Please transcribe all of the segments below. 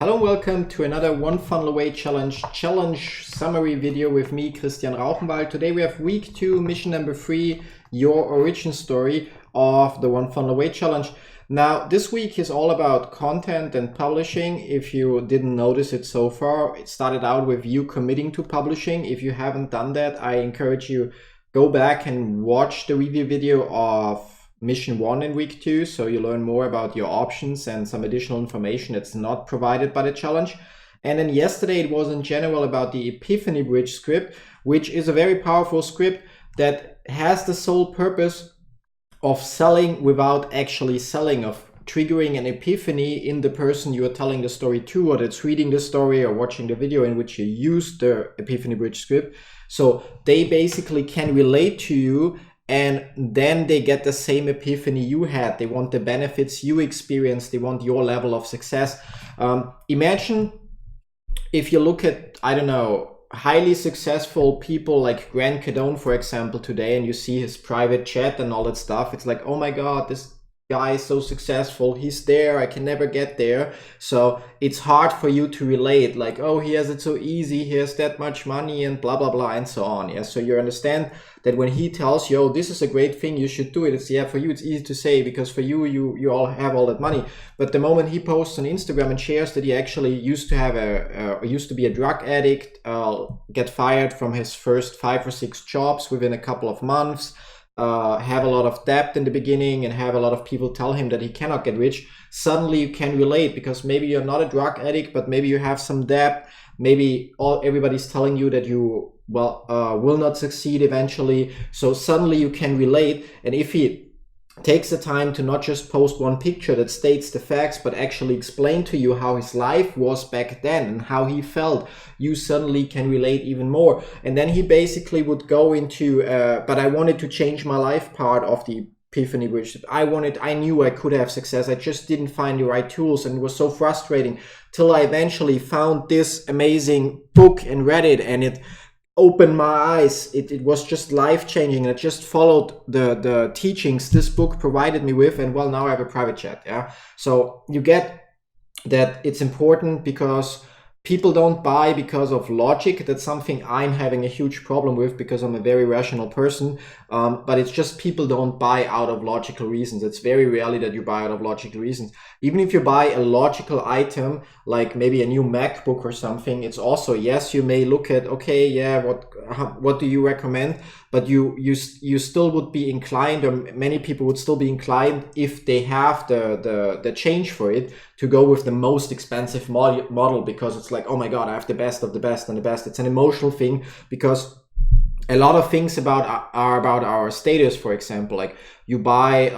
Hello and welcome to another One Funnel Away challenge summary video with me, Christian Rauchenwald. Today we have week 2, mission number 3, your origin story of the One Funnel Away challenge. Now this week is all about content and publishing. If you didn't notice it so far, it started out with you committing to publishing. If you haven't done that, I encourage you go back and watch the review video of Mission 1 in week 2, so you learn more about your options and some additional information that's not provided by the challenge. And then yesterday it was in general about the Epiphany Bridge script, which is a very powerful script that has the sole purpose of selling without actually selling, of triggering an epiphany in the person you are telling the story to, or that's reading the story or watching the video in which you use the Epiphany Bridge script. So they basically can relate to you, and then they get the same epiphany you had. They want the benefits you experienced. They want your level of success. Imagine if you look at, I don't know, highly successful people like Grandkid, for example, today, and you see his private chat and all that stuff. It's like, oh my God, this guy is so successful. He's there. I can never get there. So it's hard for you to relate. Like, oh, he has it so easy. He has that much money and blah, blah, blah, and so on. Yeah. So you understand that when he tells you, oh, this is a great thing, you should do it. It's, yeah, for you, it's easy to say because for you, you all have all that money. But the moment he posts on Instagram and shares that he actually used to have used to be a drug addict, get fired from his first 5 or 6 jobs within a couple of months, have a lot of debt in the beginning, and have a lot of people tell him that he cannot get rich, suddenly you can relate because maybe you're not a drug addict, but maybe you have some debt. Maybe everybody's telling you that you will not succeed eventually. So suddenly you can relate. And if he takes the time to not just post one picture that states the facts, but actually explain to you how his life was back then and how he felt, you suddenly can relate even more. And then he basically would go into, but I wanted to change my life part of the Epiphany Bridge. I knew I could have success. I just didn't find the right tools, and it was so frustrating till I eventually found this amazing book and read it, and it opened my eyes. It was just life-changing, and I just followed the teachings this book provided me with, and well, now I have a private chat. Yeah, so you get that it's important because people don't buy because of logic. That's something I'm having a huge problem with because I'm a very rational person. But it's just people don't buy out of logical reasons. It's very rarely that you buy out of logical reasons. Even if you buy a logical item, like maybe a new MacBook or something, it's also, yes, you may look at, okay, yeah, what do you recommend? But you still would be inclined, or many people would still be inclined, if they have the change for it, to go with the most expensive model because it's like, oh my God, I have the best of the best and the best. It's an emotional thing because a lot of things are about our status. For example, like you buy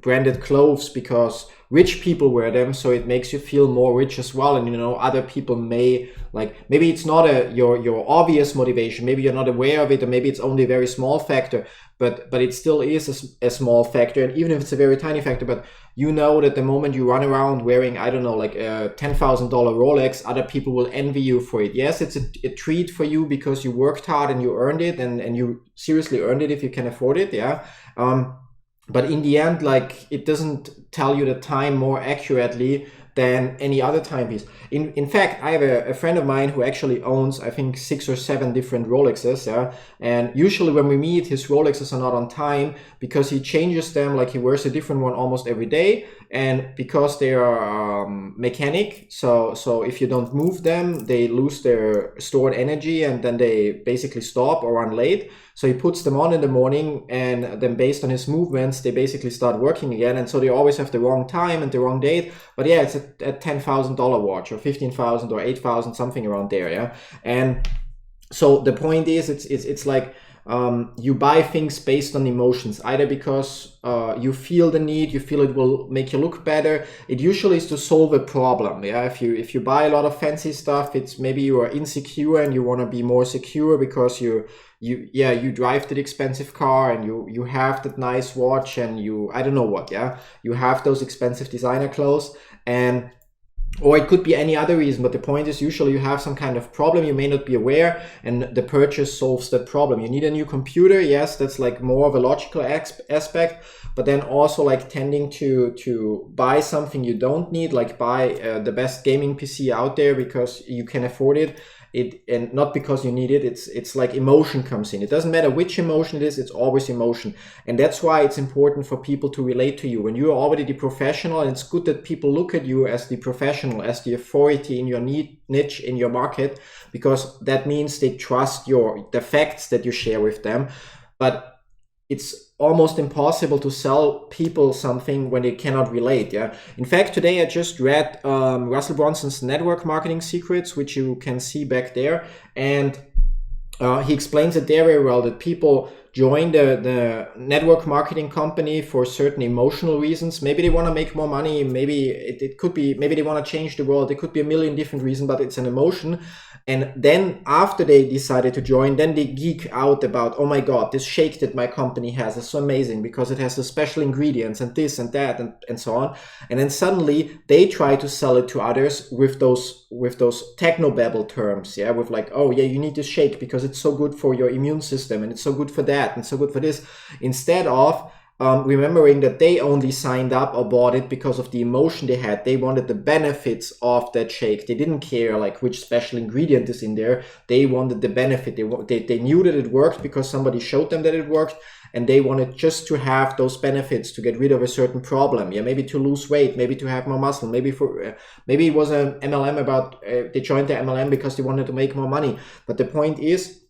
branded clothes because rich people wear them, so it makes you feel more rich as well. And other people may, like, maybe it's not your obvious motivation, maybe you're not aware of it, or maybe it's only a very small factor, but it still is a small factor. And even if it's a very tiny factor, but that the moment you run around wearing, I don't know, like a $10,000 Rolex, other people will envy you for it. Yes, it's a treat for you because you worked hard and you earned it, and you seriously earned it if you can afford it. Yeah. But in the end, like, it doesn't tell you the time more accurately than any other timepiece. In fact, I have a friend of mine who actually owns, I think, 6 or 7 different Rolexes. Yeah, and usually when we meet, his Rolexes are not on time because he changes them. Like, he wears a different one almost every day, and because they are mechanic, so if you don't move them, they lose their stored energy, and then they basically stop or run late. So he puts them on in the morning, and then based on his movements, they basically start working again. And so they always have the wrong time and the wrong date. But yeah, it's a $10,000 watch, or 15,000 or 8,000, something around there. Yeah. And so the point is, it's like, you buy things based on emotions, either because you feel the need, you feel it will make you look better. It usually is to solve a problem. Yeah, if you buy a lot of fancy stuff, it's maybe you are insecure and you want to be more secure because you drive that expensive car, and you have that nice watch, and I don't know what. Yeah, you have those expensive designer clothes, and Or it could be any other reason, but the point is usually you have some kind of problem, you may not be aware, and the purchase solves that problem. You need a new computer, yes, that's like more of a logical aspect, but then also like tending to buy something you don't need, like buy the best gaming PC out there because you can afford it. And not because you need it, it's like emotion comes in. It doesn't matter which emotion it is, it's always emotion. And that's why it's important for people to relate to you. When you're already the professional, and it's good that people look at you as the professional, as the authority in your niche, in your market, because that means they trust the facts that you share with them. But it's almost impossible to sell people something when they cannot relate. Yeah. In fact, today I just read Russell Brunson's Network Marketing Secrets, which you can see back there, and he explains it there very well, that people join the network marketing company for certain emotional reasons. Maybe they want to make more money. Maybe it could be, maybe they want to change the world. It could be a million different reasons, but it's an emotion. And then after they decided to join, then they geek out about, oh my God, this shake that my company has is so amazing because it has the special ingredients and this and that and so on. And then suddenly they try to sell it to others with those technobabble terms, yeah, with like, oh yeah, you need this shake because it's so good for your immune system and it's so good for that and so good for this, instead of remembering that they only signed up or bought it because of the emotion they had. They wanted the benefits of that shake. They didn't care like which special ingredient is in there. They wanted the benefit. They knew that it worked because somebody showed them that it worked, and they wanted just to have those benefits to get rid of a certain problem. Yeah, maybe to lose weight, maybe to have more muscle, maybe it was an MLM about they joined the MLM because they wanted to make more money. But the point is,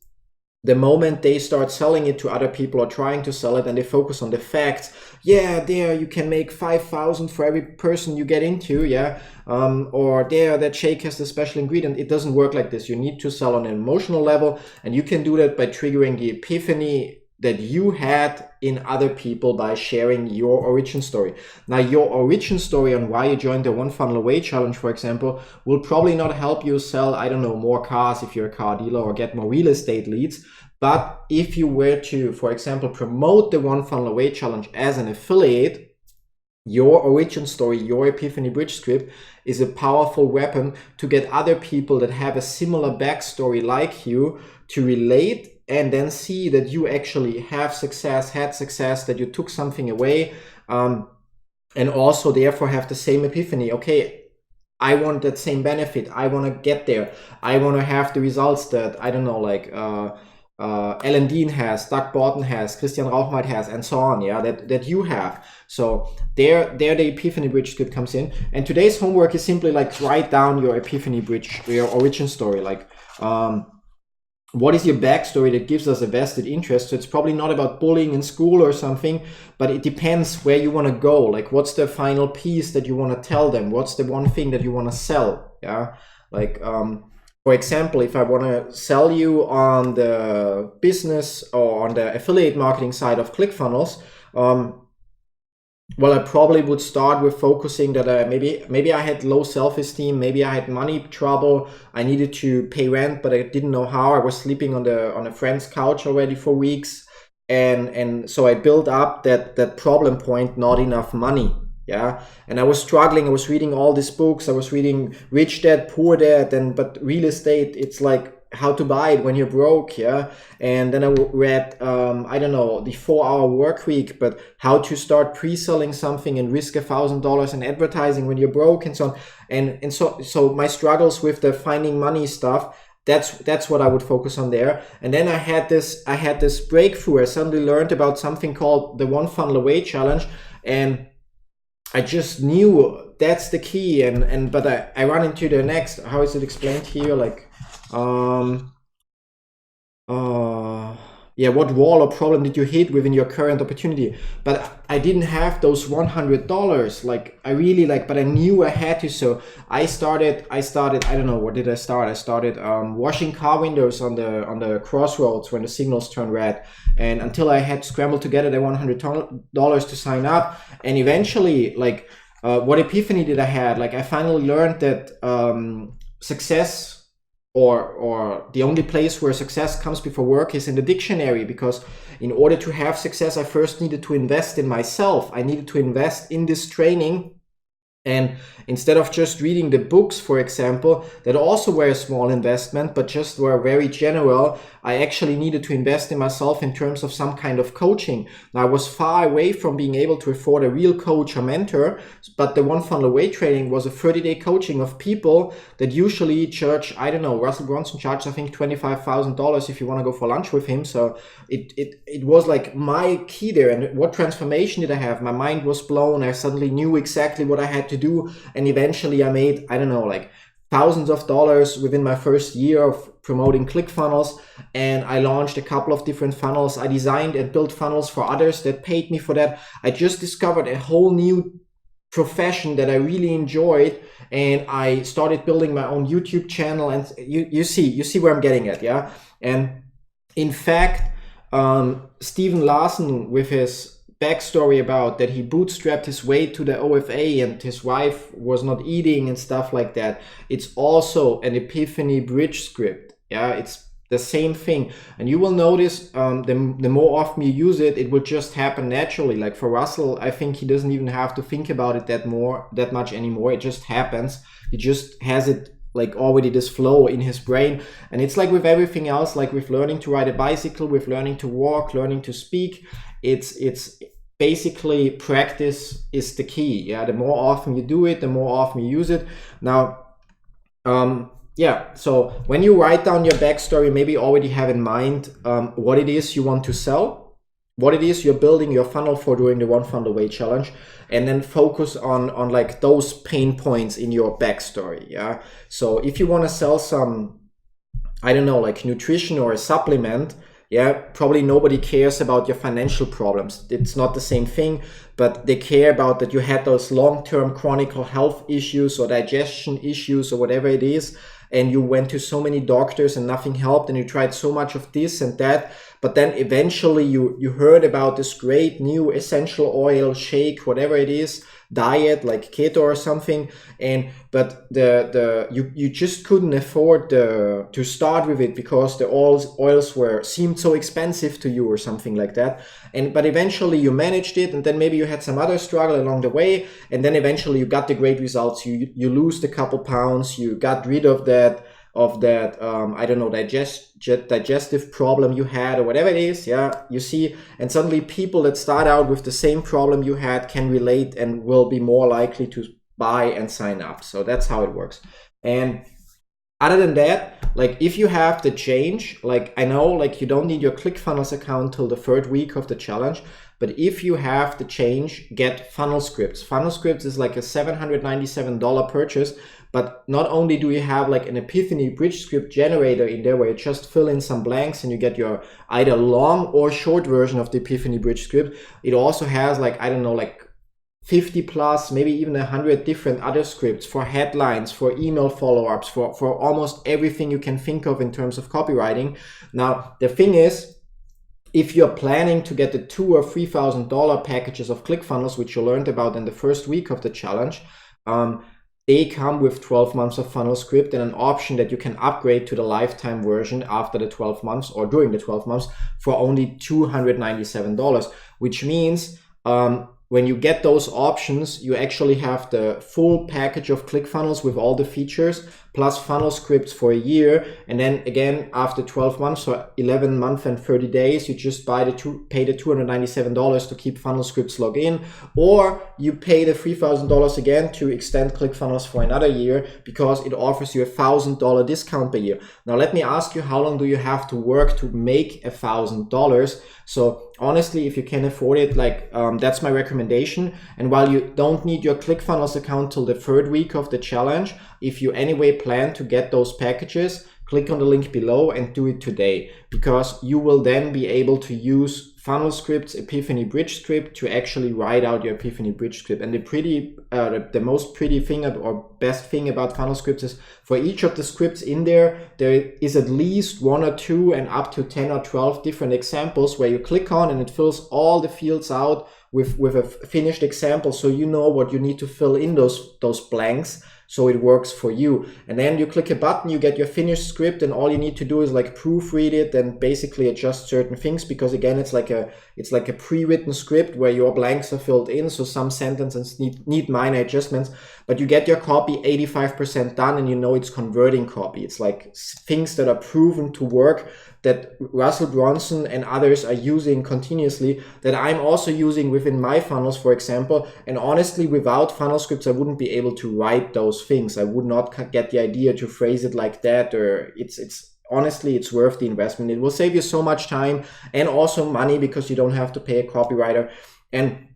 the moment they start selling it to other people or trying to sell it, and they focus on the facts, yeah, there you can make 5,000 for every person you get into, yeah, or there that shake has the special ingredient. It doesn't work like this. You need to sell on an emotional level, and you can do that by triggering the epiphany that you had in other people by sharing your origin story. Now, your origin story on why you joined the One Funnel Away challenge, for example, will probably not help you sell, I don't know, more cars if you're a car dealer, or get more real estate leads. But if you were to, for example, promote the One Funnel Away challenge as an affiliate, your origin story, your epiphany bridge script is a powerful weapon to get other people that have a similar backstory like you to relate, and then see that you actually had success, that you took something away, and also therefore have the same epiphany. Okay, I want that same benefit. I want to get there. I want to have the results that, I don't know, like Alan Dean has, Doug Barton has, Christian Rauchenwald has, and so on, yeah, that you have. So there the epiphany bridge script comes in. And today's homework is simply like write down your epiphany bridge, your origin story, like what is your backstory that gives us a vested interest? So it's probably not about bullying in school or something, but it depends where you want to go. Like, what's the final piece that you want to tell them? What's the one thing that you want to sell? Yeah, like for example, if I want to sell you on the business or on the affiliate marketing side of ClickFunnels, well, I probably would start with focusing that maybe I had low self-esteem, maybe I had money trouble, I needed to pay rent, but I didn't know how. I was sleeping on a friend's couch already for weeks, and so I built up that problem point, not enough money. Yeah, and I was struggling. I was reading all these books. I was reading Rich Dad, Poor Dad, but real estate, it's like how to buy it when you're broke, yeah. And then I read I don't know, the 4-hour work week, but how to start pre-selling something and risk $1,000 in advertising when you're broke, and so on. And so my struggles with the finding money stuff, that's what I would focus on there. And then I had this breakthrough. I suddenly learned about something called the One Funnel Away challenge, and I just knew that's the key. But I run into the next, how is it explained here, like yeah, what wall or problem did you hit within your current opportunity? But I didn't have those $100, like I really but I knew I had to. So I started, I don't know, what did I start? I started washing car windows on the crossroads when the signals turn red, and until I had scrambled together the $100 to sign up. And eventually, like what epiphany did I had? Like I finally learned that success, or the only place where success comes before work, is in the dictionary, because in order to have success, I first needed to invest in myself. I needed to invest in this training And instead of just reading the books, for example, that also were a small investment, but just were very general, I actually needed to invest in myself in terms of some kind of coaching. Now, I was far away from being able to afford a real coach or mentor, but the One Funnel Away training was a 30-day coaching of people that usually charge, I don't know, Russell Bronson charged, I think, $25,000 if you want to go for lunch with him. So it was like my key there. And what transformation did I have? My mind was blown. I suddenly knew exactly what I had to do. And eventually I made, I don't know, like thousands of dollars within my first year of promoting ClickFunnels. And I launched a couple of different funnels. I designed and built funnels for others that paid me for that. I just discovered a whole new profession that I really enjoyed. And I started building my own YouTube channel. And you see where I'm getting at, yeah? And in fact, Stephen Larson, with his backstory about that he bootstrapped his way to the OFA and his wife was not eating and stuff like that, it's also an epiphany bridge script. Yeah, it's the same thing. And you will notice the more often you use it, it will just happen naturally. Like for Russell, I think he doesn't even have to think about it that much anymore. It just happens. He just has it like already this flow in his brain. And it's like with everything else, like with learning to ride a bicycle, with learning to walk, learning to speak, it's basically practice is the key. Yeah, the more often you do it, the more often you use it. Now, yeah, so when you write down your backstory, maybe you already have in mind what it is you want to sell, what it is you're building your funnel for during the One Funnel Away challenge, and then focus on like those pain points in your backstory. Yeah, so if you want to sell some, I don't know, like nutrition or a supplement, yeah, probably nobody cares about your financial problems. It's not the same thing, but they care about that you had those long-term chronic health issues or digestion issues or whatever it is, and you went to so many doctors and nothing helped, and you tried so much of this and that, but then eventually you heard about this great new essential oil shake, whatever it is, diet like keto or something, but you just couldn't afford to start with it because the oils seemed so expensive to you or something like that. But eventually you managed it, and then maybe you had some other struggle along the way, and then eventually you got the great results. You lose a couple pounds, you got rid of that I don't know, digestive problem you had or whatever it is. Yeah, you see, and suddenly people that start out with the same problem you had can relate and will be more likely to buy and sign up. So that's how it works. And other than that, like if you have the change, like I know like you don't need your ClickFunnels account till the 3rd week of the challenge, but if you have the change, get Funnel Scripts. Funnel Scripts is like a $797 purchase, but not only do you have like an epiphany bridge script generator in there where you just fill in some blanks and you get your either long or short version of the epiphany bridge script, it also has like, I don't know, like 50 plus, maybe even 100 different other scripts for headlines, for email follow-ups, for almost everything you can think of in terms of copywriting. Now, the thing is, if you're planning to get the $2,000 or $3,000 packages of ClickFunnels, which you learned about in the 1st week of the challenge, they come with 12 months of funnel script and an option that you can upgrade to the lifetime version after the 12 months or during the 12 months for only $297, which means when you get those options, you actually have the full package of ClickFunnels with all the features, plus funnel scripts for a year. And then again, after 12 months or 11 months and 30 days, you just pay the $297 to keep funnel scripts logged in, or you pay the $3,000 again to extend ClickFunnels for another year because it offers you $1,000 discount per year. Now, let me ask you, how long do you have to work to make $1,000? So honestly, if you can afford it, like that's my recommendation. And while you don't need your ClickFunnels account till the 3rd week of the challenge, if you anyway plan to get those packages, click on the link below and do it today, because you will then be able to use funnel scripts, epiphany bridge script to actually write out your epiphany bridge script. And the most pretty thing or best thing about funnel scripts is for each of the scripts in there is at least 1 or 2 and up to 10 or 12 different examples where you click on and it fills all the fields out with a finished example, so you know what you need to fill in those blanks, so it works for you. And then you click a button, you get your finished script, and all you need to do is like proofread it and basically adjust certain things, because again, it's like a pre-written script where your blanks are filled in, so some sentences need minor adjustments, but you get your copy 85% done, and you know it's converting copy. It's like things that are proven to work, that Russell Bronson and others are using continuously, that I'm also using within my funnels, for example. And honestly, without funnel scripts, I wouldn't be able to write those things. I would not get the idea to phrase it like that, or honestly, it's worth the investment. It will save you so much time and also money, because you don't have to pay a copywriter. And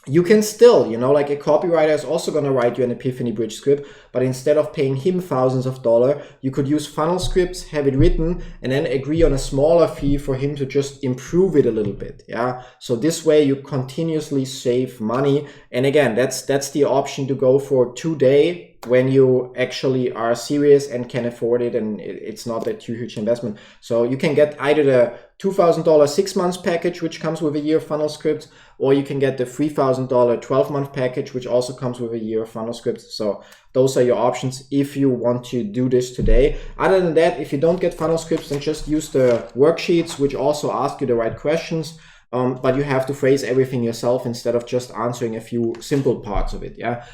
you can still, like a copywriter is also going to write you an Epiphany Bridge script, but instead of paying him thousands of dollars, you could use funnel scripts, have it written, and then agree on a smaller fee for him to just improve it a little bit. Yeah. So this way you continuously save money. And again, that's the option to go for today, when you actually are serious and can afford it, and it's not a too huge investment. So you can get either the $2,000 6 months package, which comes with a year of funnel scripts, or you can get the $3,000 12-month package, which also comes with a year of funnel scripts. So those are your options if you want to do this today. Other than that, if you don't get funnel scripts, then just use the worksheets, which also ask you the right questions. But you have to phrase everything yourself instead of just answering a few simple parts of it. Yeah.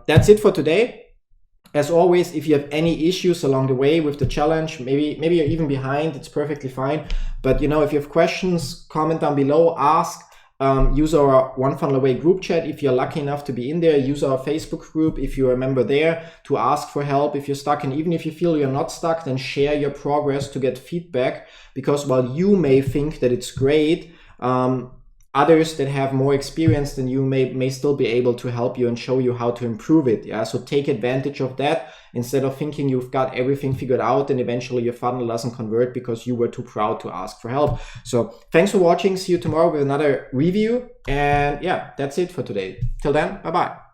That's it for today. As always, if you have any issues along the way with the challenge, maybe you're even behind, it's perfectly fine. But if you have questions, comment down below, ask. Use our One Funnel Away group chat if you're lucky enough to be in there. Use our Facebook group if you're a member there, to ask for help if you're stuck. And even if you feel you're not stuck, then share your progress to get feedback, because while you may think that it's great, others that have more experience than you may still be able to help you and show you how to improve it. Yeah, so take advantage of that instead of thinking you've got everything figured out and eventually your funnel doesn't convert because you were too proud to ask for help. So thanks for watching. See you tomorrow with another review. And yeah, that's it for today. Till then, bye-bye.